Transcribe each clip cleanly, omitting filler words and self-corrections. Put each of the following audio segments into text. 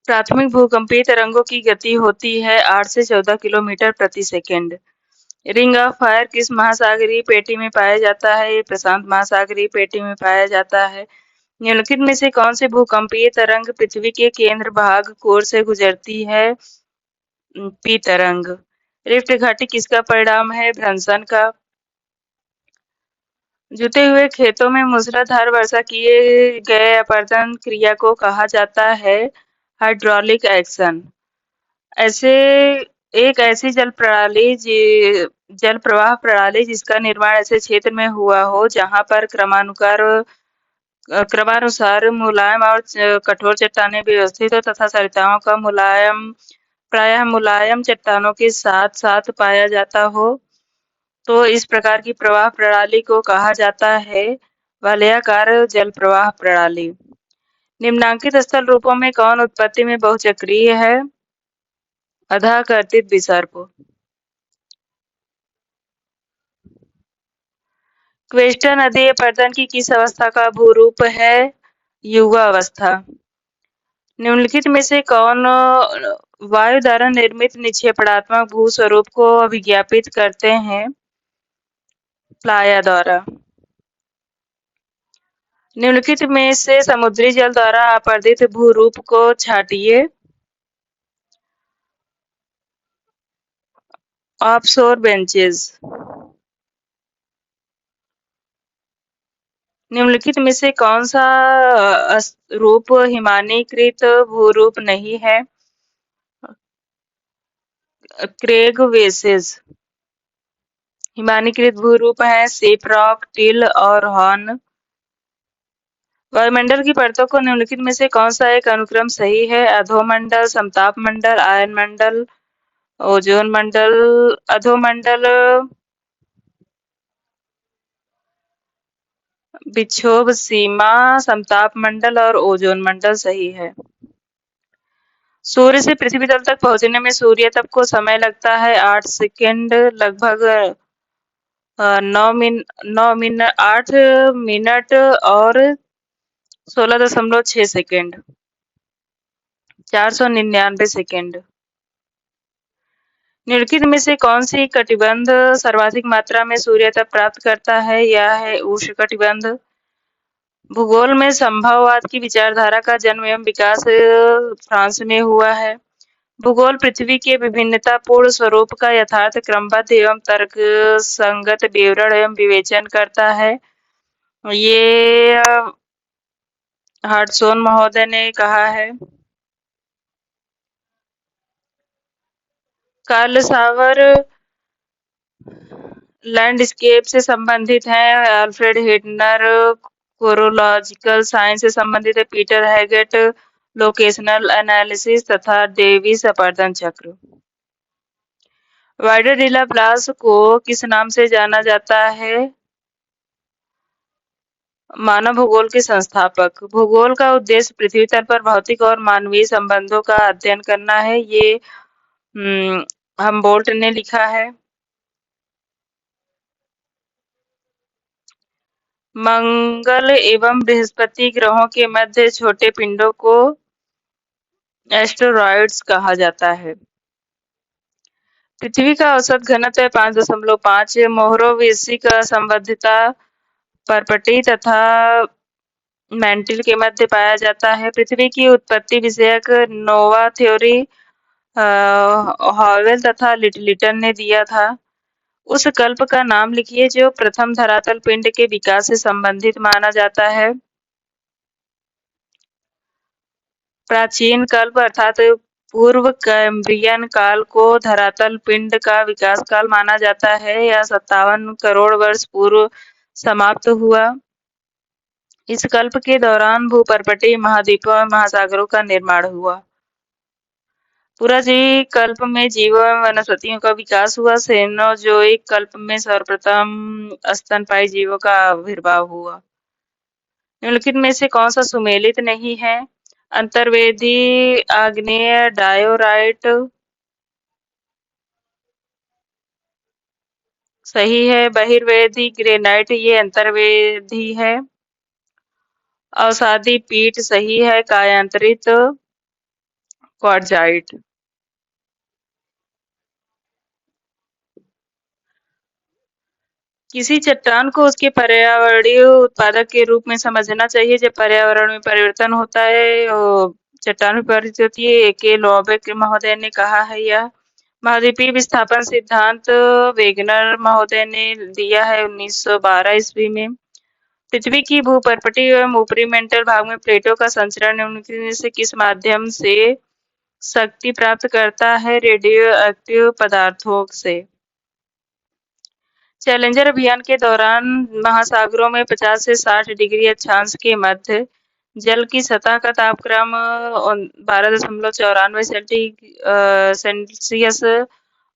प्राथमिक भूकंपीय तरंगों की गति होती है 8 से 14 किलोमीटर प्रति सेकंड। रिंग ऑफ फायर किस महासागरीय पेटी में पाया जाता है? ये प्रशांत महासागरीय पेटी में पाया जाता है। निम्नलिखित में से कौन सी भूकंपीय तरंग पृथ्वी के केंद्र भाग कोर से गुजरती है? पी तरंग। रिफ्ट घाटी किसका परिणाम है? भ्रंशन का। जुते हुए खेतों में मूसलाधार वर्षा किए गए अपरदन क्रिया को कहा जाता है हाइड्रोलिक एक्शन। ऐसे एक ऐसी जल प्रवाह प्रणाली जिसका निर्माण ऐसे क्षेत्र में हुआ हो जहां पर क्रमानुसार मुलायम और कठोर चट्टानें व्यवस्थित हो तथा सरिताओं का प्रायः मुलायम चट्टानों के साथ साथ पाया जाता हो, तो इस प्रकार की प्रवाह प्रणाली को कहा जाता है वलयाकार जल प्रवाह प्रणाली। निम्नांकित स्थल रूपों में कौन उत्पत्ति में बहुचक्रीय है? अधः कर्तित विसर्प। क्वेस्टा नदी अपरदन की किस अवस्था का भूरूप है? युवा अवस्था। निम्नलिखित में से कौन वायु द्वारा निर्मित निक्षेपणात्मक भू स्वरूप को विज्ञापित करते हैं? प्लाया द्वारा। निम्नलिखित में से समुद्री जल द्वारा अपरदित भूरूप को छाटिए। Offshore benches. निम्नलिखित में से कौन सा रूप हिमानीकृत भूरूप नहीं है? क्रेग वेसेस। हिमानीकृत भूरूप है शेप रॉक, टिल और हॉर्न। वायुमंडल की परतों को निम्नलिखित में से कौन सा एक अनुक्रम सही है? अधोमंडल, समताप मंडल, आयन मंडल, ओजोन मंडल। अधोमंडल विक्षोभ सीमा, समताप मंडल और ओजोन मंडल सही है। सूर्य से पृथ्वी तल तक पहुंचने में सूर्य तप को समय लगता है 8 सेकंड, लगभग 8 मिनट और 16.6 सेकंड, 499 सेकंड। निम्नलिखित में से कौन सी कटिबंध सर्वाधिक मात्रा में सूर्य तप प्राप्त करता है? यह है उष्णकटिबंध। भूगोल में संभववाद की विचारधारा का जन्म एवं विकास फ्रांस में हुआ है। भूगोल पृथ्वी के विभिन्नतापूर्ण स्वरूप का यथार्थ क्रमबद्ध एवं तर्क संगत विवरण एवं विवेचन करता है। ये हार्टसोन महोदय ने कहा है। कार्ल सावर लैंडस्केप से संबंधित हैं। अल्फ्रेड हिटनर कोरोलॉजिकल साइंस से संबंधित है। पीटर हैगेट लोकेशनल एनालिसिस तथा डेविस अपरदन चक्र। वाइडर डिला ब्लास को किस नाम से जाना जाता है? मानव भूगोल के संस्थापक। भूगोल का उद्देश्य पृथ्वी तल पर भौतिक और मानवीय संबंधों का अध्ययन करना है। ये हमबोल्ट ने लिखा है। मंगल एवं बृहस्पति ग्रहों के मध्य छोटे पिंडों को एस्टेरॉयड्स कहा जाता है। पृथ्वी का औसत घनत्व 5.5 मोहरोविसिक संबद्धता परपटी तथा मैंटिल के मध्य पाया जाता है। पृथ्वी की उत्पत्ति विषयक नोवा थ्योरी हॉवेल तथा लिटल ने दिया था। उस कल्प का नाम लिखिए जो प्रथम धरातल पिंड के विकास से संबंधित माना जाता है। प्राचीन कल्प अर्थात पूर्व कैम्ब्रियन काल को धरातल पिंड का विकास काल माना जाता है। यह 57 करोड़ वर्ष पूर्व समाप्त हुआ। इस कल्प के दौरान भूपर्पटी, महाद्वीपों और महासागरों का निर्माण हुआ। पुराजीवी कल्प में जीवों एवं वनस्पतियों का विकास हुआ। सेनोजोइक कल्प में सर्वप्रथम स्तनपायी जीवों का आविर्भाव हुआ। निम्नलिखित में से कौन सा सुमेलित नहीं है? अंतर्वेदी आग्नेय डायोराइट सही है। बहिर्वेदी ग्रेनाइट ये अंतर्वेदी है। अवसादी पीठ सही है। कायांतरित क्वार्टजाइट। किसी चट्टान को उसके पर्यावरणीय उत्पादक के रूप में समझना चाहिए। जब पर्यावरण में परिवर्तन होता है चट्टान में परिवर्तित होती है। के लॉबेक महोदय ने कहा है। यह महाद्वीपीय विस्थापन सिद्धांत वेगनर महोदय ने दिया है 1912 ईस्वी में। पृथ्वी की भूपर्पटी एवं ऊपरी मेंटल भाग में प्लेटों का संचरण निम्नलिखित से किस माध्यम से शक्ति प्राप्त करता है? रेडियो एक्टिव पदार्थों से। चैलेंजर अभियान के दौरान महासागरों में 50 से 60 डिग्री अक्षांश के मध्य जल की सतह का तापक्रम 12.94 सेल्सियस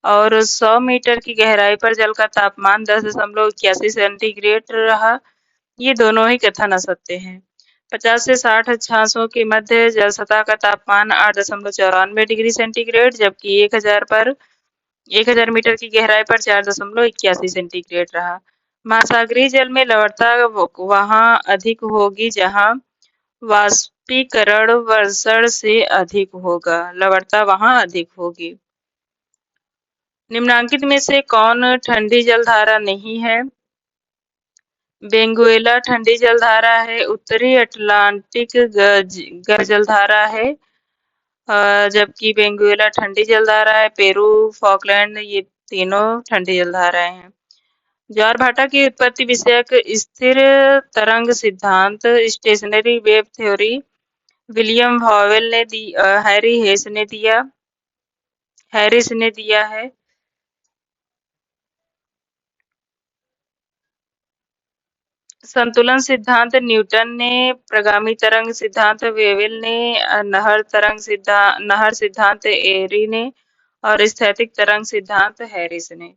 और 100 मीटर की गहराई पर जल का तापमान 10.81 सेंटीग्रेड रहा। ये दोनों ही कथन असत्य हैं। 50 से 60 अक्षांशों के मध्य जल सतह का तापमान 8.94 डिग्री सेंटीग्रेड जबकि 1000 मीटर की गहराई पर 4.81 सेंटीग्रेड रहा। महासागरीय जल में लवणता वहां अधिक होगी जहां वाष्पीकरण वर्षण से अधिक होगा। लवणता वहां अधिक होगी। निम्नांकित में से कौन ठंडी जलधारा नहीं है? वेनेजुएला ठंडी जलधारा है। उत्तरी अटलांटिक गर्म जलधारा है जबकि वेनेजुएला ठंडी जलधारा है। पेरू, फॉकलैंड ये तीनों ठंडी जलधाराएं हैं। ज्वार भाटा की उत्पत्ति विषयक स्थिर तरंग सिद्धांत स्टेशनरी वेव थ्योरी विलियम हॉवेल ने हैरिस ने दिया है। संतुलन सिद्धांत न्यूटन ने। प्रगामी तरंग सिद्धांत वेवेल ने। नहर सिद्धांत एरी ने और स्थैतिक तरंग सिद्धांत हैरिस ने।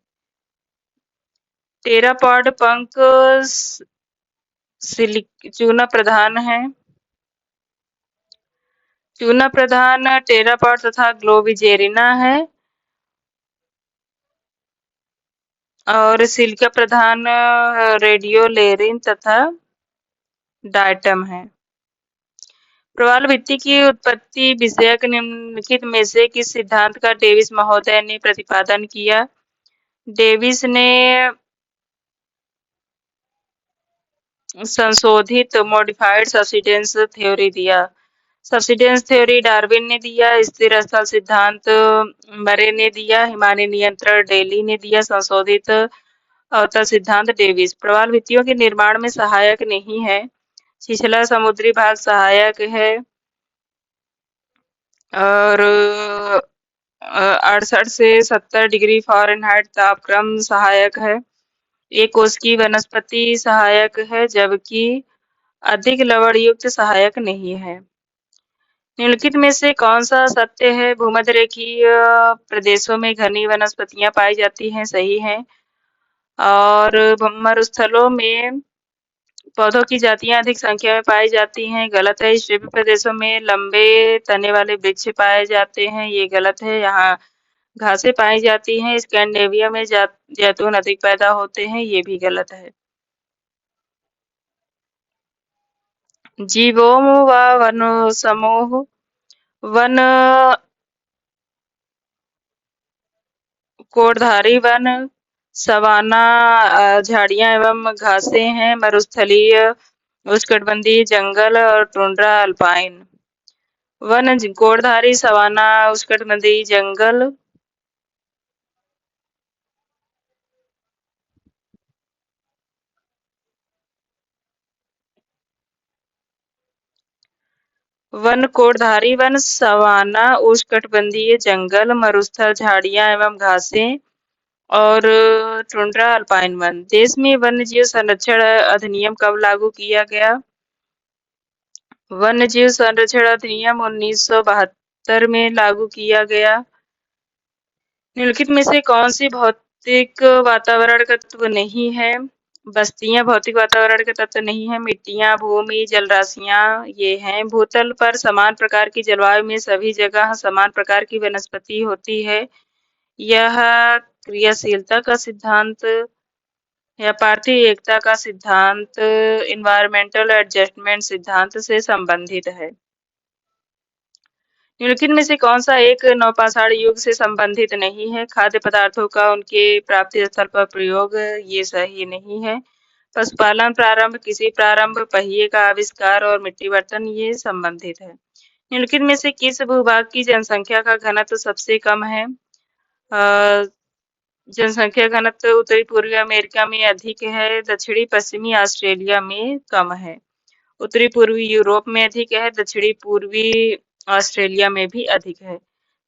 टेरापॉड पंख चूना प्रधान है। चूना प्रधान टेरापॉड तथा ग्लोबिजेरिना है और सिलिका प्रधान रेडियोलेरिन तथा डायटम है। प्रवाल भित्ति की उत्पत्ति विषयक निम्नलिखित में से किस सिद्धांत का डेविस महोदय ने प्रतिपादन किया? डेविस ने संशोधित मॉडिफाइड सब्सिडेंस थ्योरी दिया। सब्सिडेंस थ्योरी डार्विन ने दिया। स्थिर स्थल सिद्धांत मरे ने दिया। हिमालय नियंत्रण डेली ने दिया। संशोधित अवतल सिद्धांत डेविस। प्रवाल भित्तियों के निर्माण में सहायक नहीं है। छिछला समुद्री भाग सहायक है और 68 से 70 डिग्री फ़ारेनहाइट तापक्रम सहायक है। एक कोष की वनस्पति सहायक है जबकि अधिक लवण युक्त सहायक नहीं है। निम्नलिखित में से कौन सा सत्य है? भूमध्य रेखीय प्रदेशों में घनी वनस्पतियां पाई जाती हैं। सही है। और मरुस्थलों में पौधों की जातियां अधिक संख्या में पाई जाती हैं। गलत है। स्टेपी प्रदेशों में लंबे तने वाले वृक्ष पाए जाते हैं। ये गलत है। यहाँ घासें पाई जाती हैं। स्कैंडिनेविया में जैतून अधिक पैदा होते हैं। ये भी गलत है। जीवों व वन समूह वन कोटधारी वन सवाना झाड़ियां एवं घासें हैं। मरुस्थलीय उष्णकटिबंधीय जंगल और टुंड्रा अल्पाइन। वन कोटधारी सवाना उष्णकटिबंधीय जंगल। वन कोटधारी वन सवाना उष्णकटिबंधीय जंगल मरुस्थल झाड़ियां एवं घासें और टुंड्रा अल्पाइन वन। देश में वन्यजीव संरक्षण अधिनियम कब लागू किया गया? वन्यजीव संरक्षण अधिनियम 1972 में लागू किया गया। निम्नलिखित में से कौन सी भौतिक वातावरण का तत्व नहीं है? बस्तियां भौतिक वातावरण के तत्व नहीं है। मिट्टियां, भूमि, जलराशियां ये हैं। भूतल पर समान प्रकार की जलवायु में सभी जगह समान प्रकार की वनस्पति होती है। यह क्रियाशीलता का सिद्धांत या पार्थिव एकता का सिद्धांत इन्वायरमेंटल एडजस्टमेंट सिद्धांत से संबंधित है। निम्नलिखित में से कौन सा एक नवपाषाण युग से संबंधित नहीं है? खाद्य पदार्थों का उनके प्राप्ति स्थल पर प्रयोग, ये सही नहीं है। पशुपालन प्रारंभ, कृषि प्रारंभ, पहिए का आविष्कार और मिट्टी बर्तन, ये संबंधित है। निम्नलिखित में से किस भूभाग की जनसंख्या का घनत्व सबसे कम है? जनसंख्या घनत्व उत्तरी पूर्वी अमेरिका में अधिक है, दक्षिणी पश्चिमी ऑस्ट्रेलिया में कम है। उत्तरी पूर्वी यूरोप में अधिक है, दक्षिणी पूर्वी ऑस्ट्रेलिया में भी अधिक है।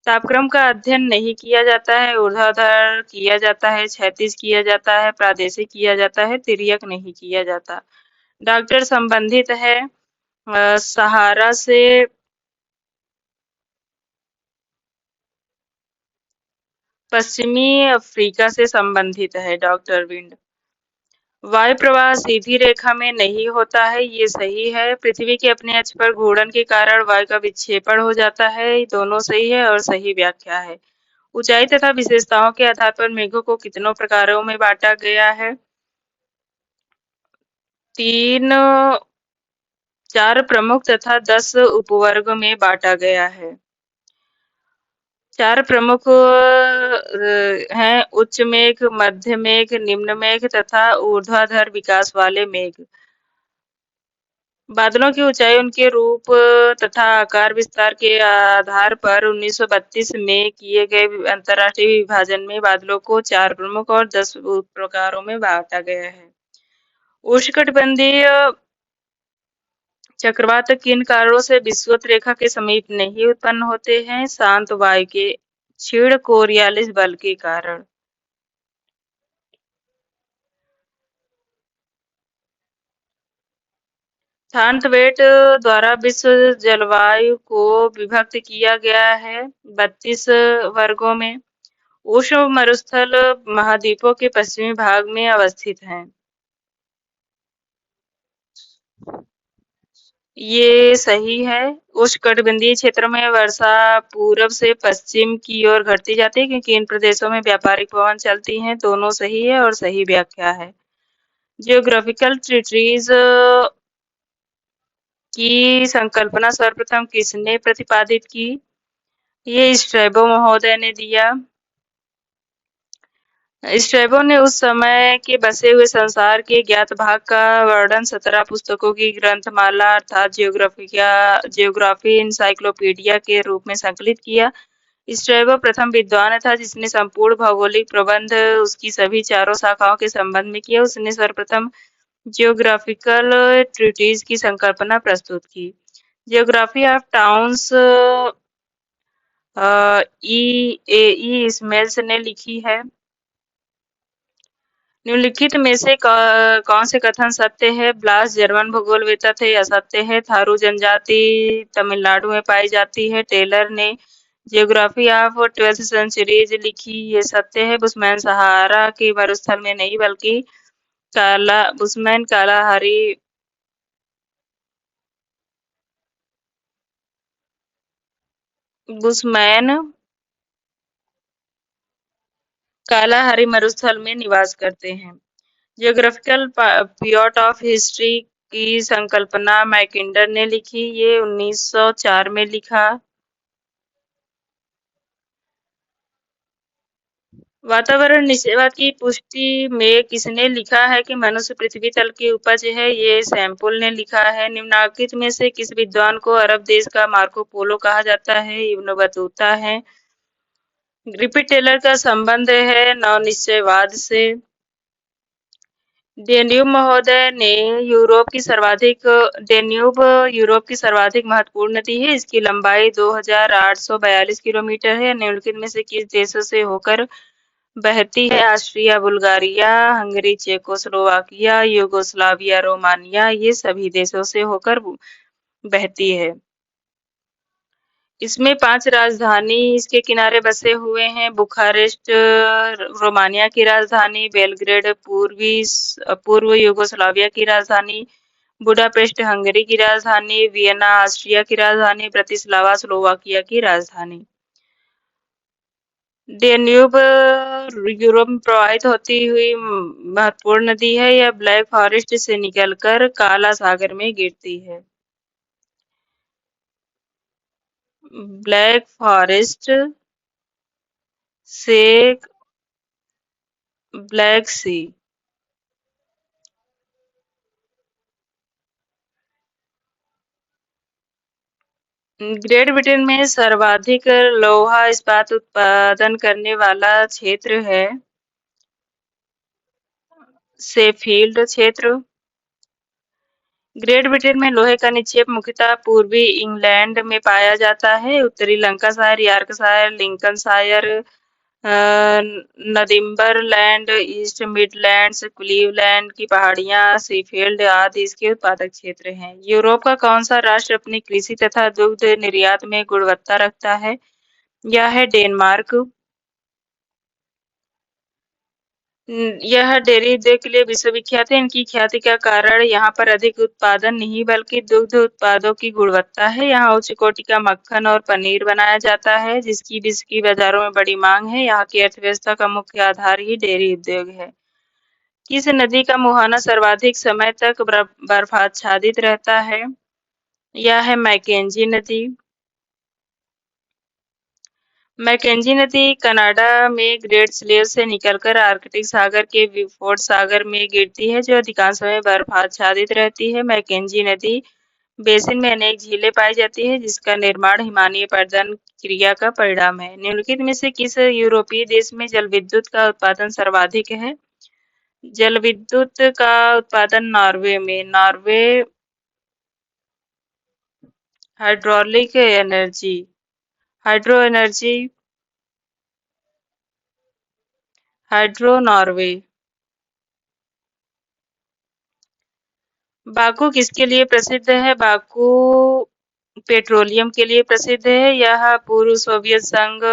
तापक्रम का अध्ययन नहीं किया जाता है, ऊर्ध्वाधर किया जाता है, क्षैतिज किया जाता है, प्रादेशिक किया जाता है, तिर्यक नहीं किया जाता। डॉक्टर संबंधित है सहारा से पश्चिमी अफ्रीका से संबंधित है। Doctor wind. वायु प्रवाह सीधी रेखा में नहीं होता है, ये सही है। पृथ्वी के अपने अक्ष पर घूर्णन के कारण वायु का विक्षेपण हो जाता है, दोनों सही है और सही व्याख्या है। ऊंचाई तथा विशेषताओं के आधार पर मेघों को कितनों प्रकारों में बांटा गया है? 3, 4 प्रमुख तथा 10 उपवर्ग में बांटा गया है। 4 प्रमुख हैं उच्च मेघ, मध्य मेघ, निम्न मेघ तथा ऊर्ध्वाधर विकास वाले मेघ। बादलों की ऊंचाई उनके रूप तथा आकार विस्तार के आधार पर 1932 में किए गए अंतरराष्ट्रीय विभाजन में बादलों को 4 प्रमुख और 10 प्रकारों में बांटा गया है। उष्णकटिबंधीय चक्रवात किन कारणों से विषुवत रेखा के समीप नहीं उत्पन्न होते हैं? शांत वायु के क्षीण कोरियालिस बल के कारण। थानतवेट द्वारा विश्व जलवायु को विभक्त किया गया है 32 वर्गों में। उष्ण मरुस्थल महाद्वीपों के पश्चिमी भाग में अवस्थित हैं। ये सही है। उष्णकटिबंधीय क्षेत्रों में वर्षा पूर्व से पश्चिम की ओर घटती जाती है क्योंकि इन प्रदेशों में व्यापारिक पवन चलती हैं, दोनों सही है और सही व्याख्या है। जियोग्राफिकल ट्रीटीज की संकल्पना सर्वप्रथम किसने प्रतिपादित की? ये स्ट्रैबो महोदय ने दिया। स्ट्रैबो ने उस समय के बसे हुए संसार के ज्ञात भाग का वर्णन 17 पुस्तकों की ग्रंथमाला अर्थात जियोग्राफी इंसाइक्लोपीडिया के रूप में संकलित किया। स्ट्रैबो प्रथम विद्वान था जिसने संपूर्ण भौगोलिक प्रबंध उसकी सभी चारों शाखाओं के संबंध में किया। उसने सर्वप्रथम जियोग्राफिकल ट्रीटीज की संकल्पना प्रस्तुत की। Geography of towns E A E smells ने लिखी है। निम्नलिखित में से कौन से कथन सत्य है? ब्लास जर्मन भूगोलवेत्ता थे, असत्य है। थारू जनजाति तमिलनाडु में पाई जाती है, टेलर ने। जियोग्राफी ऑफ 12th सेंचुरीज लिखी, ये सत्य है। बुशमैन सहारा के मरुस्थल में नहीं बल्कि बुशमैन कालाहारी बुशमैन कालाहारी मरुस्थल में निवास करते हैं। जियोग्राफिकल पीरियड ऑफ हिस्ट्री की संकल्पना मैकिंडर ने लिखी, ये 1904 में लिखा। वातावरण निषेधवाद की पुष्टि में किसने लिखा है कि मनुष्य पृथ्वी तल की उपज है? ये सैंपल ने लिखा है। निम्नलिखित में से किस विद्वान को अरब देश का मार्को पोलो कहा जाता है? इब्न बतूता है। ग्रिफिथ टेलर का संबंध है नवनिश्चयवाद से। डेन्यूब महोदय ने डेन्यूब यूरोप की सर्वाधिक महत्वपूर्ण नदी है। इसकी लंबाई 2842 किलोमीटर है। निम्नलिखित में से किस देशों से होकर बहती है? Austria, Bulgaria, Hungary, Czechoslovakia, Yugoslavia, Romania, ये सभी देशों से होकर बहती है। इसमें 5 राजधानी इसके किनारे बसे हुए हैं। बुखारेस्ट रोमानिया की राजधानी, बेलग्रेड पूर्व यूगोस्लाविया की राजधानी, बुडापेस्ट हंगरी की राजधानी, वियना ऑस्ट्रिया की राजधानी, ब्रतिस्लावा स्लोवाकिया की राजधानी। डेन्यूब यूरोप में प्रवाहित होती हुई महत्वपूर्ण नदी है। यह ब्लैक फॉरेस्ट से निकलकर काला सागर में गिरती है। ब्लैक फॉरेस्ट से ब्लैक सी। ग्रेट ब्रिटेन में सर्वाधिक लोहा इस्पात उत्पादन करने वाला क्षेत्र है शेफील्ड क्षेत्र। ग्रेट ब्रिटेन में लोहे का निक्षेप मुख्यतः पूर्वी इंग्लैंड में पाया जाता है। उत्तरी Lancashire, Yorkshire, Lincolnshire, Northumberland, East Midlands, Cleveland की पहाड़ियां, सीफील्ड आदि इसके उत्पादक क्षेत्र हैं। यूरोप का कौन सा राष्ट्र अपनी कृषि तथा दुग्ध निर्यात में गुणवत्ता रखता है? यह है डेनमार्क। यह डेयरी उद्योग के लिए विश्वविख्यात है। इनकी ख्याति का कारण यहाँ पर अधिक उत्पादन नहीं बल्कि दुग्ध उत्पादों की गुणवत्ता है। यहाँ उच्च कोटि का मक्खन और पनीर बनाया जाता है जिसकी विश्व की बाजारों में बड़ी मांग है। यहाँ की अर्थव्यवस्था का मुख्य आधार ही डेयरी उद्योग है। किस नदी का मुहाना सर्वाधिक समय तक बर्फाच्छादित रहता है? यह है मैकेंजी नदी। मैकेंजी नदी कनाडा में ग्रेट स्लेव से निकलकर आर्कटिक सागर के बिफोर्ड सागर में गिरती है जो अधिकांश समय बर्फ आच्छादित रहती है। मैकेंजी नदी बेसिन में अनेक झीलें पाई जाती है जिसका निर्माण हिमालय पर्दन क्रिया का परिणाम है। निम्नलिखित में से किस यूरोपीय देश में जल विद्युत का उत्पादन सर्वाधिक है? जल विद्युत का उत्पादन नॉर्वे में। Norway hydraulic energy hydro energy hydro Norway. Baku किसके लिए प्रसिद्ध है? बाकू पेट्रोलियम के लिए प्रसिद्ध है। यह पूर्व सोवियत संघ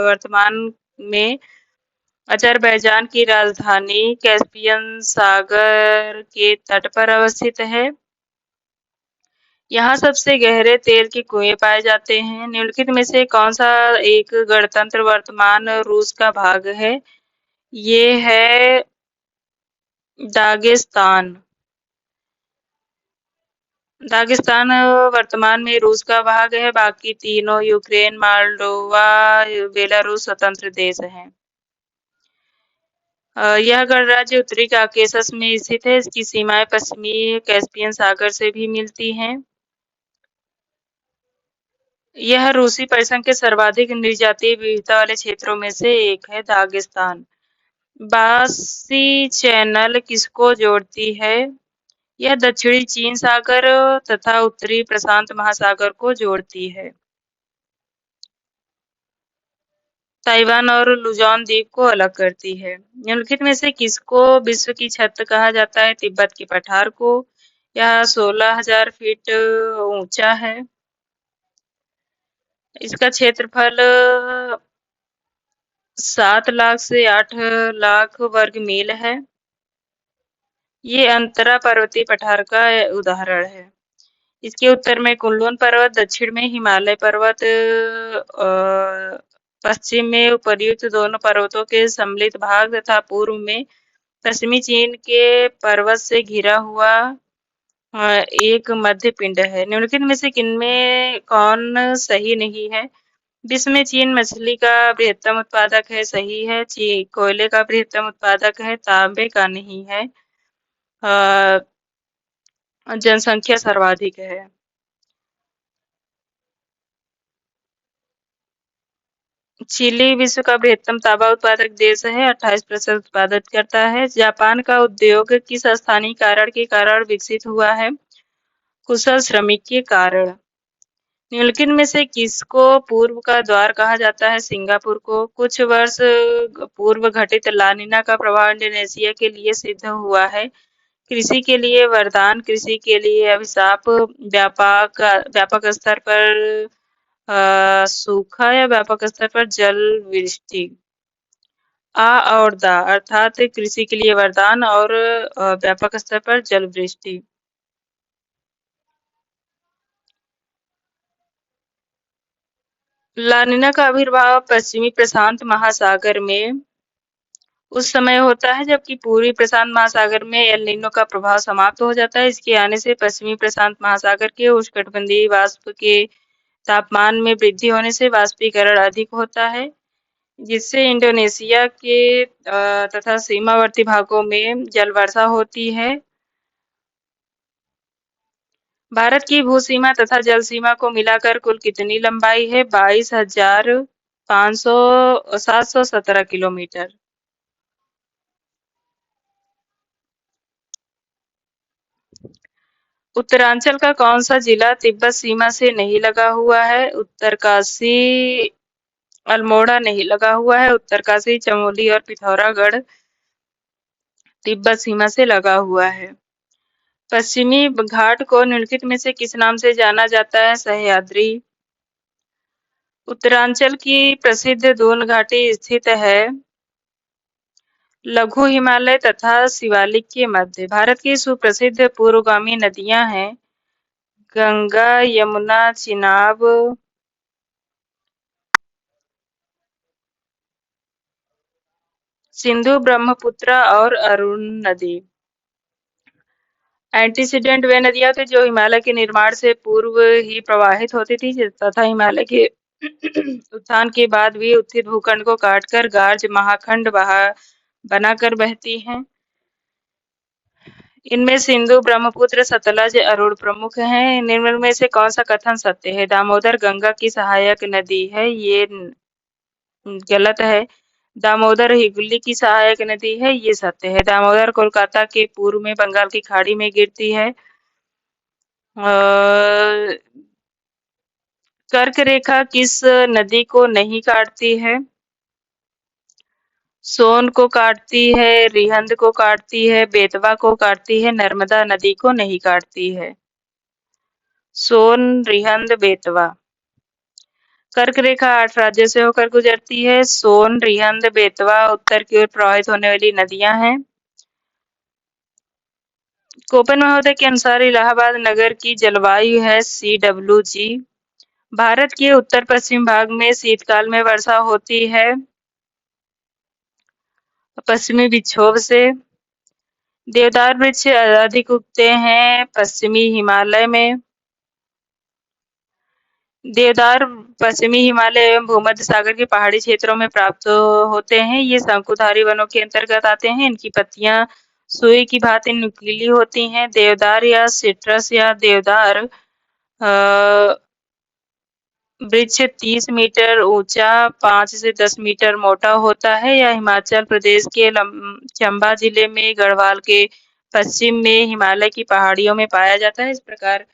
वर्तमान में अजरबैजान की राजधानी कैस्पियन सागर के तट पर अवस्थित है। यहाँ सबसे गहरे तेल के कुएं पाए जाते हैं। निम्नलिखित में से कौन सा एक गणतंत्र वर्तमान रूस का भाग है? ये है दागिस्तान। दागिस्तान वर्तमान में रूस का भाग है। बाकी तीनों यूक्रेन, मोल्डोवा, बेलारूस स्वतंत्र देश हैं। यह गणराज्य उत्तरी काकेशस में स्थित है। इसकी सीमाएं पश्चिमी कैस्पियन सागर से भी मिलती हैं। यह रूसी परिसंघ के सर्वाधिक निर्यातीय विविधता वाले क्षेत्रों में से एक है। दागिस्तान। बासी चैनल किसको जोड़ती है? यह दक्षिणी चीन सागर तथा उत्तरी प्रशांत महासागर को जोड़ती है। ताइवान और लुजॉन द्वीप को अलग करती है। निम्नलिखित में से किसको विश्व की छत कहा जाता है? तिब्बत के पठार को। यह 16,000 फीट ऊंचा है। इसका क्षेत्रफल 7 लाख से 8 लाख वर्ग मील है। ये अंतरा पर्वतीय पठार का उदाहरण है। इसके उत्तर में कुनलुन पर्वत, दक्षिण में हिमालय पर्वत, पश्चिम में उपर्युक्त दोनों पर्वतों के सम्मिलित भाग तथा पूर्व में पश्चिमी चीन के पर्वत से घिरा हुआ एक मध्य पिंड है। निम्नलिखित में से किनमें कौन सही नहीं है? विश्व में चीन मछली का बृहत्तम उत्पादक है। सही है। कोयले का बृहत्तम उत्पादक है। तांबे का नहीं है। जनसंख्या सर्वाधिक है। चिली विश्व का बृहत्तम तांबा उत्पादक देश है। 28% उत्पादित करता है। जापान का उद्योग किस स्थानीय कारण के कारण विकसित हुआ है? कुशल श्रमिक के कारण। निम्नलिखित में से किसको पूर्व का द्वार कहा जाता है? सिंगापुर को। कुछ वर्ष पूर्व घटित लानिना का प्रभाव इंडोनेशिया के लिए सिद्ध हुआ है। कृषि के लिए वरदान, कृषि के लिए अभिशाप, व्यापक स्तर पर सूखा या व्यापक स्तर पर जल वृष्टि। आ और दा अर्थात कृषि के लिए वरदान और व्यापक स्तर पर जल वृष्टि। लानिना का आविर्भाव पश्चिमी प्रशांत महासागर में उस समय होता है जबकि पूर्वी प्रशांत महासागर में एल नीनो का प्रभाव समाप्त हो जाता है। इसके आने से पश्चिमी प्रशांत महासागर के उष्णकटिबंधीय वाष्प के तापमान में वृद्धि होने से वाष्पीकरण अधिक होता है, जिससे इंडोनेशिया के तथा सीमावर्ती भागों में जल वर्षा होती है। भारत की भूसीमा तथा जल सीमा को मिलाकर कुल कितनी लंबाई है? 22,500 किलोमीटर। उत्तरांचल का कौन सा जिला तिब्बत सीमा से नहीं लगा हुआ है? उत्तरकाशी, अल्मोड़ा नहीं लगा हुआ है। उत्तरकाशी, चमोली और पिथौरागढ़ तिब्बत सीमा से लगा हुआ है। पश्चिमी घाट को निम्नलिखित में से किस नाम से जाना जाता है? सह्याद्री। उत्तरांचल की प्रसिद्ध दून घाटी स्थित है लघु हिमालय तथा शिवालिक के मध्य। भारत की सुप्रसिद्ध पूर्वगामी नदियां हैं गंगा, यमुना, चिनाब, सिंधु, ब्रह्मपुत्र और अरुण नदी। एंटीसीडेंट वे नदियां थी जो हिमालय के निर्माण से पूर्व ही प्रवाहित होती थी तथा हिमालय के उत्थान के बाद भी उत्थित भूखंड को काटकर गार्ज महाखंड बनाकर बहती हैं। इनमें सिंधु, ब्रह्मपुत्र, सतलज, अरुण प्रमुख हैं। निम्न में से कौन सा कथन सत्य है? दामोदर गंगा की सहायक नदी है। ये गलत है। दामोदर हुगली की सहायक नदी है। ये सत्य है। दामोदर कोलकाता के पूर्व में बंगाल की खाड़ी में गिरती है। कर्क रेखा किस नदी को नहीं काटती है? सोन को काटती है, रिहंद को काटती है, बेतवा को काटती है, नर्मदा नदी को नहीं काटती है। सोन, रिहंद, बेतवा। कर्क रेखा 8 राज्यों से होकर गुजरती है। सोन, रिहंद, बेतवा उत्तर की ओर प्रवाहित होने वाली नदियां हैं। कोपन महोदय के अनुसार इलाहाबाद नगर की जलवायु है CWG। भारत के उत्तर पश्चिम भाग में शीतकाल में वर्षा होती है पश्चिमी विक्षोभ से। देवदार वृक्ष अधिक उगते हैं पश्चिमी हिमालय में। देवदार पश्चिमी हिमालय एवं भूमध्य सागर के पहाड़ी क्षेत्रों में प्राप्त होते हैं। ये शंकुधारी वनों के अंतर्गत आते हैं। इनकी पत्तियां सुई की भांति नुकीली होती हैं। देवदार या सिट्रस या देवदार वृक्ष 30 मीटर ऊंचा, 5 से 10 मीटर मोटा होता है। यह हिमाचल प्रदेश के चंबा जिले में गढ़वाल के पश्चिम में हिमालय की पहाड़ियों में पाया जाता है। इस प्रकार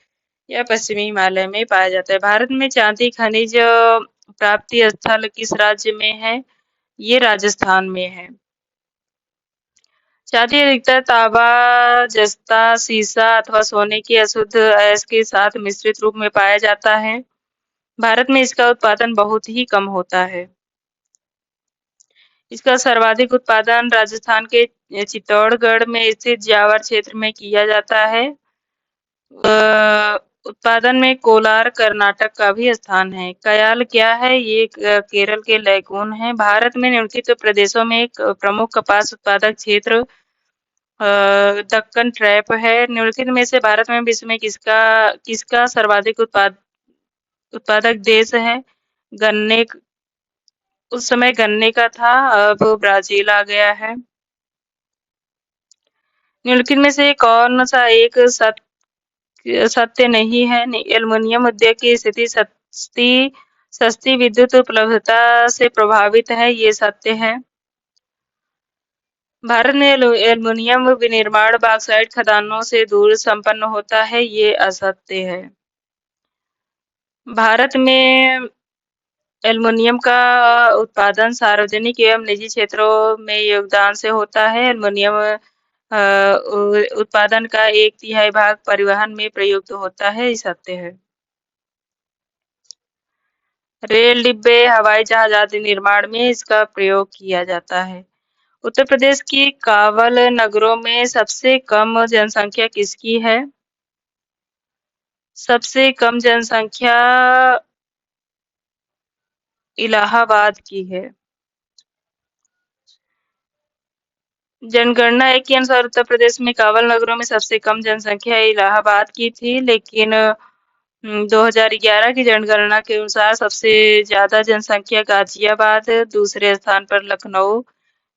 यह पश्चिमी हिमालय में पाया जाता है। भारत में चांदी खनिज प्राप्ति स्थल किस राज्य में है? ये राजस्थान में है। चांदी अधिकतर तांबा, जस्ता, सीसा अथवा सोने की अशुद्ध अयस्क के साथ मिश्रित रूप में पाया जाता है। भारत में इसका उत्पादन बहुत ही कम होता है। इसका सर्वाधिक उत्पादन राजस्थान के चित्तौड़गढ़ में स्थित जावर क्षेत्र में किया जाता है। उत्पादन में कोलार कर्नाटक का भी स्थान है। कयाल क्या है? ये केरल के लैगून है। भारत में निम्नलिखित प्रदेशों में एक प्रमुख कपास उत्पादक क्षेत्र दक्कन ट्रैप है। निम्नलिखित में से भारत में विश्व में किसका सर्वाधिक उत्पादक देश है? गन्ने, उस समय गन्ने का था, अब ब्राजील आ गया है। निम्नलिखित में से कौन सा एक सत्य नहीं है? एल्युमिनियम उद्योग की स्थिति सस्ती विद्युत उपलब्धता से प्रभावित है। ये सत्य है। भारत में एल्युमिनियम विनिर्माण बॉक्साइट खदानों से दूर संपन्न होता है। ये असत्य है। भारत में एल्युमिनियम का उत्पादन सार्वजनिक एवं निजी क्षेत्रों में योगदान से होता है। एल्युमिनियम उत्पादन का 1/3 भाग परिवहन में प्रयुक्त होता है। ये सत्य है। रेल डिब्बे, हवाई जहाज आदि निर्माण में इसका प्रयोग किया जाता है। उत्तर प्रदेश की कावल नगरों में सबसे कम जनसंख्या किसकी है? सबसे कम जनसंख्या इलाहाबाद की है। जनगणना 1 के अनुसार उत्तर प्रदेश में कावल नगरों में सबसे कम जनसंख्या इलाहाबाद की थी, लेकिन 2011 की जनगणना के अनुसार सबसे ज्यादा जनसंख्या गाजियाबाद, दूसरे स्थान पर लखनऊ,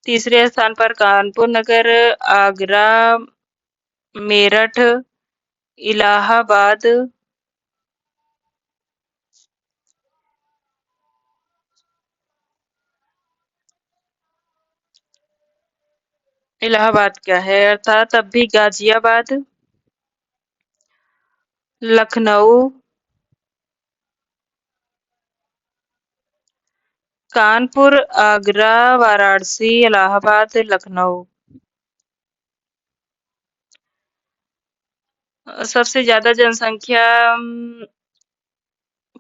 तीसरे स्थान पर कानपुर नगर, आगरा, मेरठ, इलाहाबाद, इलाहाबाद क्या है अर्थात अब भी गाजियाबाद, लखनऊ, कानपुर, आगरा, वाराणसी, इलाहाबाद, लखनऊ। सबसे ज्यादा जनसंख्या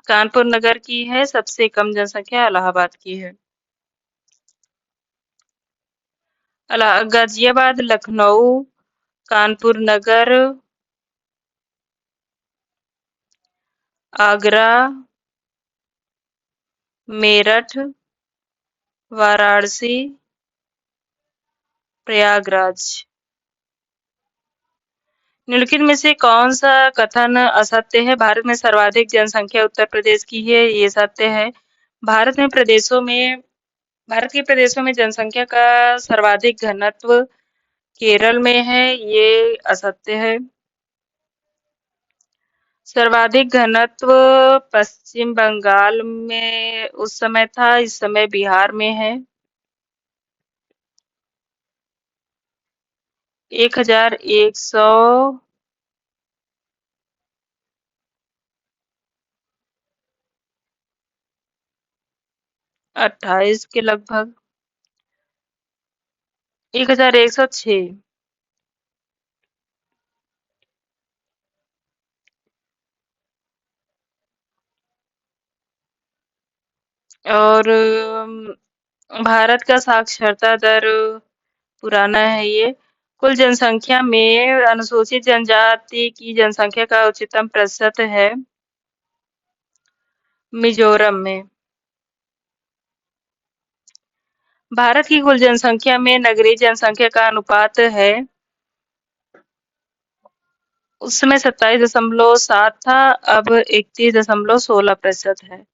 कानपुर नगर की है, सबसे कम जनसंख्या इलाहाबाद की है। गाजियाबाद, लखनऊ, कानपुर नगर, आगरा, मेरठ, वाराणसी, प्रयागराज। निम्नलिखित में से कौन सा कथन असत्य है? भारत में सर्वाधिक जनसंख्या उत्तर प्रदेश की है, ये सत्य है। भारत में प्रदेशों में भारत के प्रदेशों में जनसंख्या का सर्वाधिक घनत्व केरल में है, ये असत्य है। सर्वाधिक घनत्व पश्चिम बंगाल में उस समय था, इस समय बिहार में है। 1128 के लगभग, 1106। और भारत का साक्षरता दर पुराना है ये। कुल जनसंख्या में अनुसूचित जनजाति की जनसंख्या का उच्चतम प्रतिशत है मिजोरम में। भारत की कुल जनसंख्या में नगरीय जनसंख्या का अनुपात है, उस समय 27.7 था, अब 31.16% है।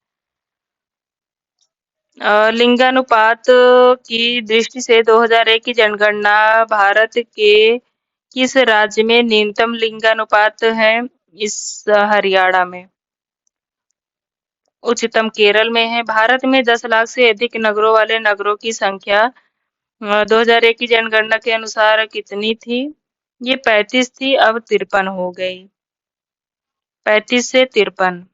लिंगानुपात की दृष्टि से 2001 की जनगणना भारत के किस राज्य में न्यूनतम लिंगानुपात है? इस हरियाणा में। उच्चतम केरल में है। भारत में 10 लाख से अधिक नगरों वाले नगरों की संख्या 2001 की जनगणना के अनुसार कितनी थी? ये 35 थी, अब 53 हो गई। 35 से 53।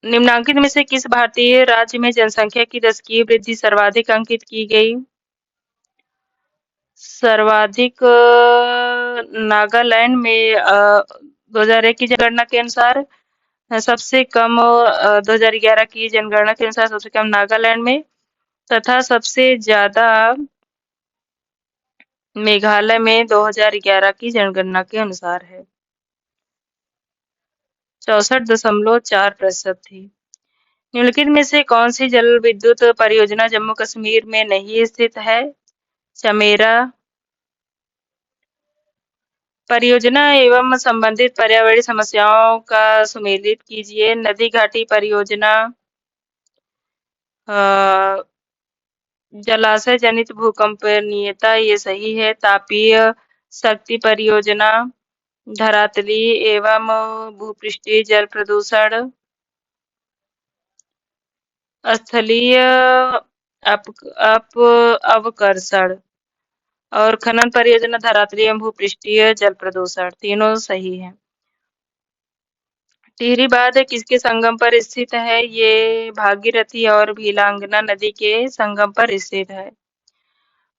निम्नांकित में से किस भारतीय राज्य में जनसंख्या की दशकीय वृद्धि सर्वाधिक अंकित की गई? सर्वाधिक नागालैंड में 2001 की जनगणना के अनुसार, सबसे कम 2011 की जनगणना के अनुसार सबसे कम नागालैंड में, तथा सबसे ज्यादा मेघालय में 2011 की जनगणना के अनुसार है। 64.4% थी। निम्नलिखित में से कौन सी जल विद्युत परियोजना जम्मू कश्मीर में नहीं स्थित है? चमेरा। परियोजना एवं संबंधित पर्यावरणीय समस्याओं का सुमेलित कीजिए। नदी घाटी परियोजना, जलाशय जनित भूकंपनीयता, ये सही है। तापीय शक्ति परियोजना, धरातली एवं भूपृष्ठीय जल प्रदूषण, स्थलीय अवकर्षण, और खनन परियोजना, धरातली एवं भूपृष्ठीय जल प्रदूषण, तीनों सही है। टिहरी बांध किसके संगम पर स्थित है? ये भागीरथी और भीलांगना नदी के संगम पर स्थित है।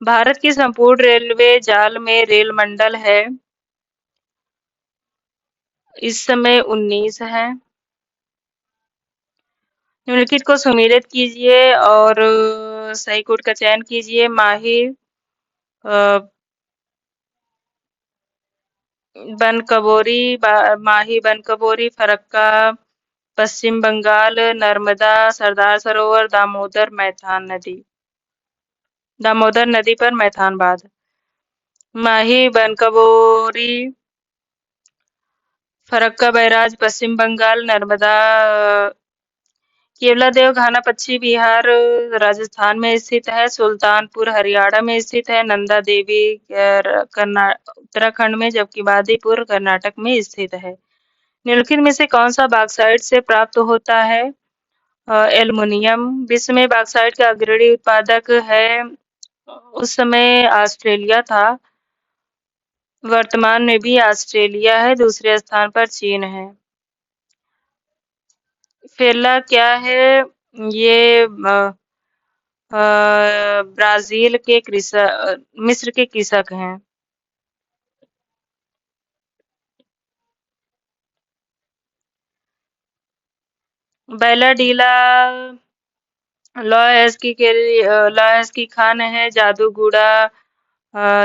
भारत की संपूर्ण रेलवे जाल में रेल मंडल है, इस समय 19 है। निम्नलिखित को सुमेलित कीजिए और सही कोड का चयन कीजिए। माही बनकबोरी, फरक्का पश्चिम बंगाल, नर्मदा, सरदार सरोवर, दामोदर नदी पर मैथान बांध। माही बनकबोरी फरक्का बैराज पश्चिम बंगाल, नर्मदा केवलादेव घाना पश्चिमी बिहार राजस्थान में स्थित है, सुल्तानपुर हरियाणा में स्थित है, नंदा देवी उत्तराखंड में, जबकि बादीपुर कर्नाटक में स्थित है। निम्नलिखित में से कौन सा बॉक्साइट से प्राप्त होता है? एल्युमिनियम। विश्व में बॉक्साइट का अग्रणी उत्पादक है, उस समय ऑस्ट्रेलिया था, वर्तमान में भी ऑस्ट्रेलिया है, दूसरे स्थान पर चीन है। फेला क्या है? ये ब्राजील के कृषक, मिस्र के कृषक हैं। बैलाडीला लौह की खान है, जादूगुड़ा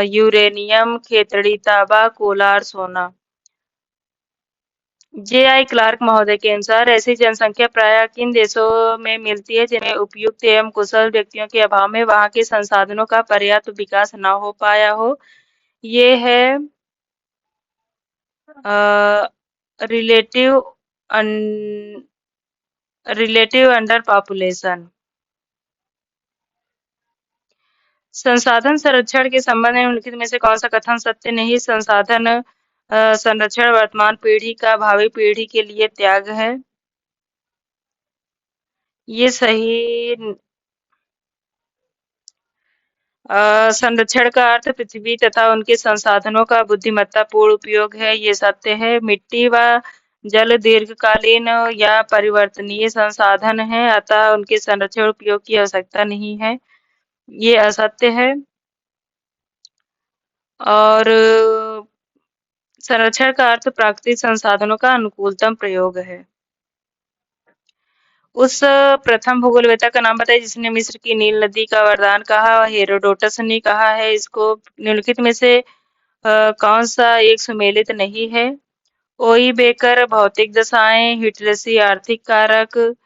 यूरेनियम, खेतड़ी तांबा, कोलार सोना। जे.आई. क्लार्क महोदय के अनुसार ऐसी जनसंख्या प्रायः किन देशों में मिलती है जिनमें उपयुक्त एवं कुशल व्यक्तियों के अभाव में वहां के संसाधनों का पर्याप्त विकास न हो पाया हो? ये है रिलेटिव रिलेटिव अंडर पॉपुलेशन। संसाधन संरक्षण के संबंध में निम्नलिखित में से कौन सा कथन सत्य नहीं? संसाधन संरक्षण वर्तमान पीढ़ी का भावी पीढ़ी के लिए त्याग है। ये सही। संरक्षण का अर्थ पृथ्वी तथा उनके संसाधनों का बुद्धिमत्तापूर्ण उपयोग है, ये सत्य है। मिट्टी व जल दीर्घकालीन या परिवर्तनीय संसाधन है, अतः उनके संरक्षण उपयोग की आवश्यकता नहीं है, ये असत्य है। और संरक्षण का अर्थ प्राकृतिक संसाधनों का अनुकूलतम प्रयोग है। उस प्रथम भूगोलवेत्ता का नाम बताइए जिसने मिस्र की नील नदी का वरदान कहा? हेरोडोटस ने कहा है इसको। निम्नलिखित में से कौन सा एक सुमेलित नहीं है? ओई बेकर भौतिक दशाएं, हिटलेसी आर्थिक कारक,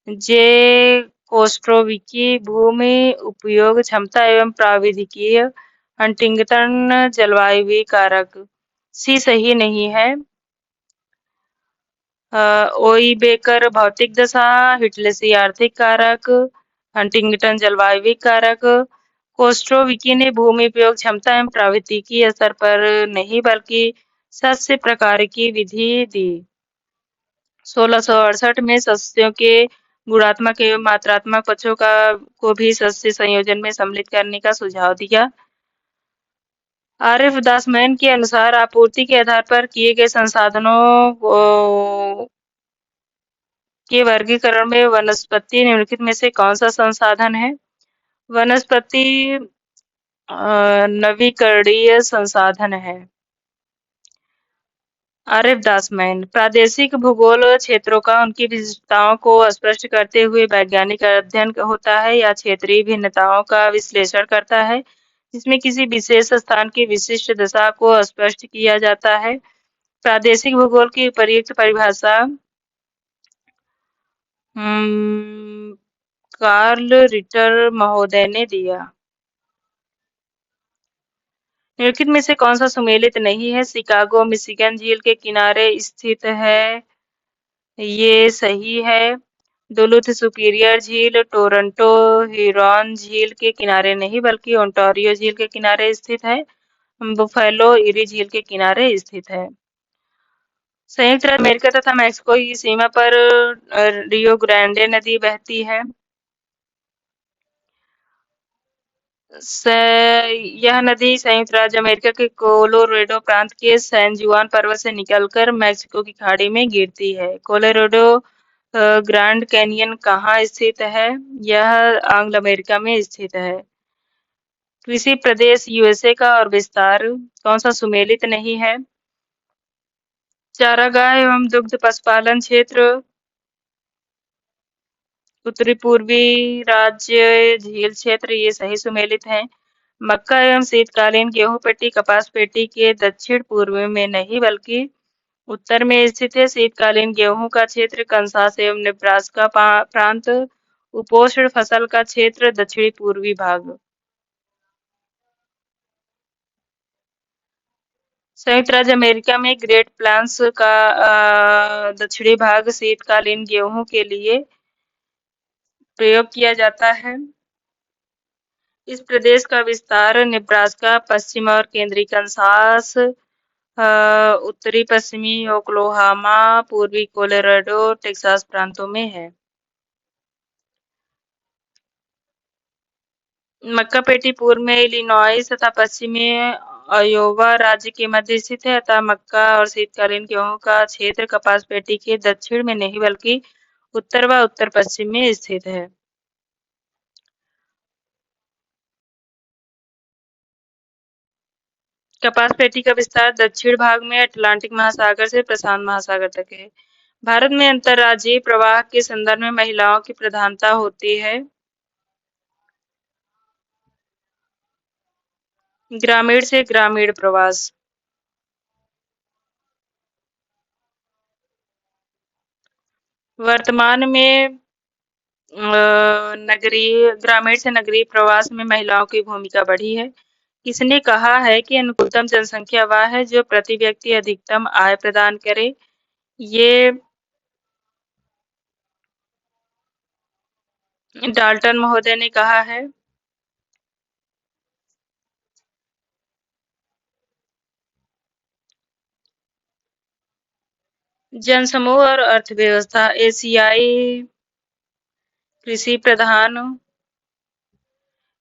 जे कोस्ट्रोविकी भूमि उपयोग क्षमता एवं प्राविधिकीय, हंटिंगटन जलवायु कारक। सी सही नहीं है। ओई बेकर भौतिक दशा, हिटलेसी आर्थिक कारक, हंटिंगटन जलवायु कारक, कोस्ट्रोविकी ने भूमि उपयोग क्षमता एवं प्राविधिकी स्तर पर नहीं बल्कि सस्य प्रकार की विधि दी। 1668 में सस्यों के गुणात्मक एवं मात्रात्मक पक्षों को भी सस्य संयोजन में सम्मिलित करने का सुझाव दिया। आरिफ दासमैन के अनुसार आपूर्ति के आधार पर किए गए संसाधनों के वर्गीकरण में वनस्पति निम्नलिखित में से कौन सा संसाधन है? वनस्पति नवीकरणीय संसाधन है। आरिफ दासमैन प्रादेशिक भूगोल क्षेत्रों का उनकी विशिष्टताओं को स्पष्ट करते हुए वैज्ञानिक अध्ययन होता है या क्षेत्रीय भिन्नताओं का विश्लेषण करता है जिसमें किसी विशेष स्थान की विशिष्ट दशा को स्पष्ट किया जाता है। प्रादेशिक भूगोल की उपयुक्त परिभाषा कार्ल रिटर महोदय ने दिया। निम्नलिखित में से कौन सा सुमेलित नहीं है? शिकागो मिशिगन झील के किनारे स्थित है, ये सही है। डुलुथ सुपीरियर झील टोरंटो हिरॉन झील के किनारे नहीं बल्कि ओंटारियो झील के किनारे स्थित है। बुफेलो इरी झील के किनारे स्थित है। संयुक्त राज्य अमेरिका तथा मैक्सिको की सीमा पर रियो ग्रांडे नदी बहती है। यह नदी संयुक्त राज्य अमेरिका के कोलोराडो प्रांत के सैन जुआन पर्वत से निकलकर मैक्सिको की खाड़ी में गिरती है। कोलोराडो ग्रैंड कैनियन कहाँ स्थित है? यह एंग्लो अमेरिका में स्थित है। कृषि प्रदेश यूएसए का और विस्तार कौन सा सुमेलित नहीं है? चारागाह एवं दुग्ध पशुपालन क्षेत्र उत्तरी पूर्वी राज्य झील क्षेत्र, ये सही सुमेलित है। मक्का एवं शीतकालीन गेहूं पेटी कपास पेटी के दक्षिण पूर्व में नहीं बल्कि उत्तर में स्थित है। शीतकालीन गेहूं का क्षेत्र कंसास एवं नेब्रास्का प्रांत, उपोष्ण फसल का क्षेत्र दक्षिणी पूर्वी भाग। संयुक्त राज्य अमेरिका में ग्रेट प्लेन्स का दक्षिणी भाग शीतकालीन गेहूं के लिए प्रयोग किया जाता है। इस प्रदेश का विस्तार नेब्रास्का, पश्चिम और केंद्रीय कंसास, उत्तरी पश्चिमी ओक्लाहोमा, पूर्वी कोलोराडो, टेक्सास प्रांतों में है। मक्का पेटी पूर्व में इलिनॉइस तथा पश्चिम में अयोवा राज्य के मध्य स्थित है, अतः मक्का और शीतकालीन गेहूं का क्षेत्र कपास पेटी के दक्षिण में नहीं बल्कि उत्तर व उत्तर पश्चिम में स्थित है। कपास पेटी का विस्तार दक्षिण भाग में अटलांटिक महासागर से प्रशांत महासागर तक है। भारत में अंतर्राज्यीय प्रवाह के संदर्भ में महिलाओं की प्रधानता होती है। ग्रामीण से ग्रामीण प्रवास। वर्तमान में नगरीय ग्रामीण से नगरीय प्रवास में महिलाओं की भूमिका बढ़ी है। किसने कहा है कि अनुकूलतम जनसंख्या वह है जो प्रति व्यक्ति अधिकतम आय प्रदान करे? ये डाल्टन महोदय ने कहा है। जनसमूह और अर्थव्यवस्था। एशियाई कृषि प्रधान,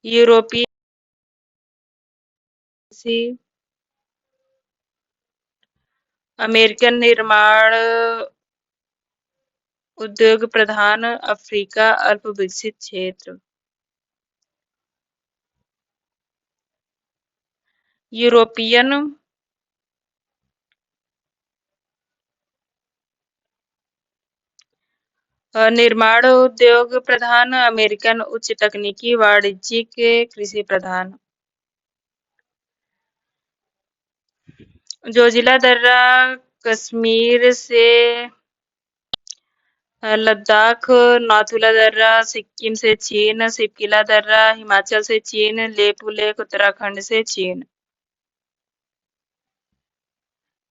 यूरोपीय कृषि, अमेरिकन निर्माण उद्योग प्रधान, अफ्रीका अल्प विकसित क्षेत्र। यूरोपियन निर्माण उद्योग प्रधान, अमेरिकन उच्च तकनीकी वाणिज्यिक कृषि प्रधान। जोजिला दर्रा कश्मीर से लद्दाख, नाथुला दर्रा सिक्किम से चीन, सिपकिला दर्रा हिमाचल से चीन, लेपू लेक उत्तराखंड से चीन।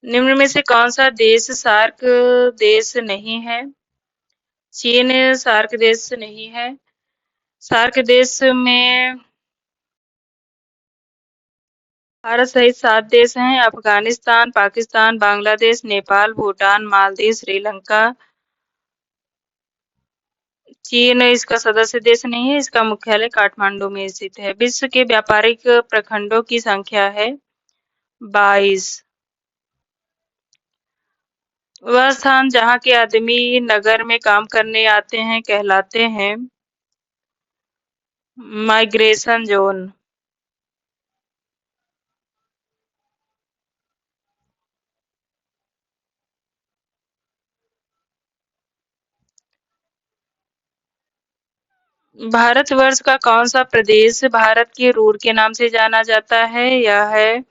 निम्न में से कौन सा देश सार्क देश नहीं है? चीन सार्क देश नहीं है। सार्क देश में भारत सहित 7 देश हैं: अफगानिस्तान, पाकिस्तान, बांग्लादेश, नेपाल, भूटान, मालदीव, श्रीलंका। चीन इसका सदस्य देश नहीं है। इसका मुख्यालय काठमांडू में स्थित है। विश्व के व्यापारिक प्रखंडों की संख्या है 22। वह स्थान जहाँ के आदमी नगर में काम करने आते हैं कहलाते हैं माइग्रेशन जोन। भारतवर्ष का कौन सा प्रदेश भारत के रूर के नाम से जाना जाता है? यह है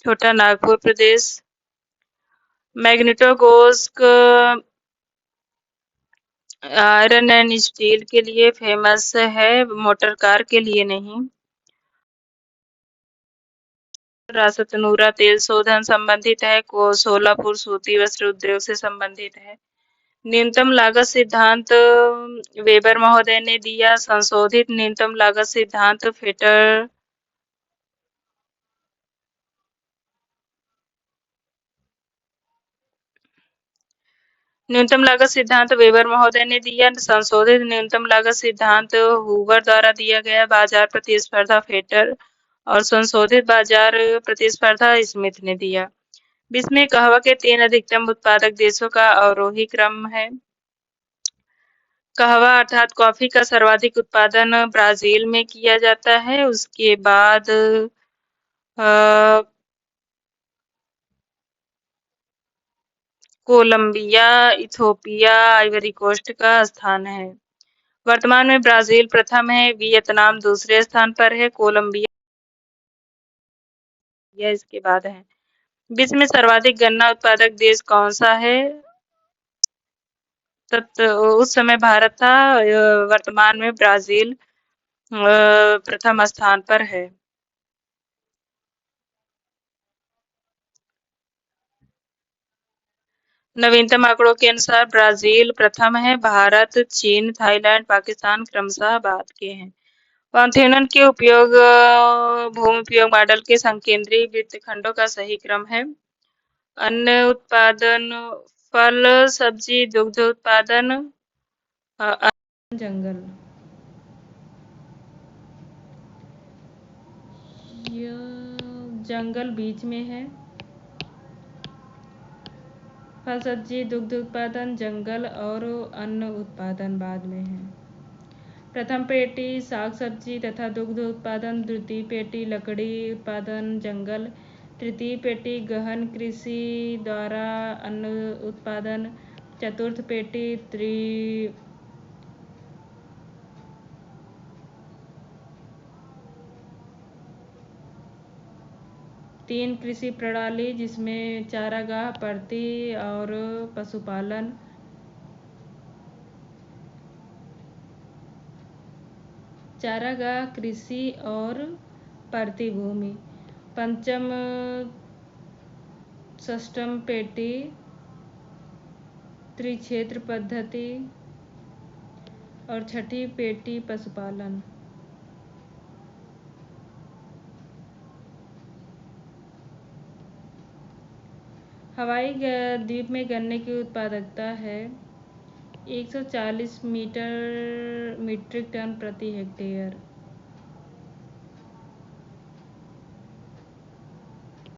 छोटा नागपुर प्रदेश। मैग्नेटोगोर्स्क आयरन एंड स्टील के लिए फेमस है, मोटर कार के लिए नहीं। रासतनुरा तेल शोधन संबंधित है, को सोलापुर सूती वस्त्र उद्योग से संबंधित है। न्यूनतम लागत सिद्धांत वेबर महोदय ने दिया। संशोधित न्यूनतम लागत सिद्धांत फेटर न्यूनतम लागत सिद्धांत वेबर महोदय ने दिया। संशोधित न्यूनतम लागत सिद्धांत हूवर द्वारा दिया गया। बाजार प्रतिस्पर्धा फेटर और संशोधित बाजार प्रतिस्पर्धा स्मिथ ने दिया। विश्व में कहवा के 3 अधिकतम उत्पादक देशों का अवरोही क्रम है। कहवा अर्थात कॉफी का सर्वाधिक उत्पादन ब्राजील में किया जाता है। उसके बाद कोलंबिया, इथोपिया, आइवरी कोस्ट का स्थान है। वर्तमान में ब्राजील प्रथम है, वियतनाम दूसरे स्थान पर है, कोलंबिया इसके बाद है। विश्व में सर्वाधिक गन्ना उत्पादक देश कौन सा है? उस समय भारत था, वर्तमान में ब्राजील प्रथम स्थान पर है। नवीनतम आंकड़ों के अनुसार ब्राजील प्रथम है, भारत, चीन, थाईलैंड, पाकिस्तान क्रमशः बाद के हैं। पांथेनन के उपयोग भूमि उपयोग मॉडल के संकेंद्रीय वृत्तखंडों का सही क्रम है। अन्न उत्पादन, फल, सब्जी, दुग्ध उत्पादन, जंगल। जंगल बीच में है, फल सब्जी दुग्ध उत्पादन जंगल और अन्न उत्पादन बाद में है। प्रथम पेटी साग सब्जी तथा दुग्ध उत्पादन, द्वितीय पेटी लकड़ी उत्पादन जंगल, तृतीय पेटी गहन कृषि द्वारा अन्न उत्पादन, चतुर्थ पेटी तीन कृषि प्रणाली जिसमें चारागाह परती और पशुपालन, चारागाह कृषि और परती भूमि। पंचम षष्ठम पेटी त्रिक्षेत्र पद्धति और छठी पेटी पशुपालन। हवाई द्वीप में गन्ने की उत्पादकता है 140 मीट्रिक टन प्रति हेक्टेयर।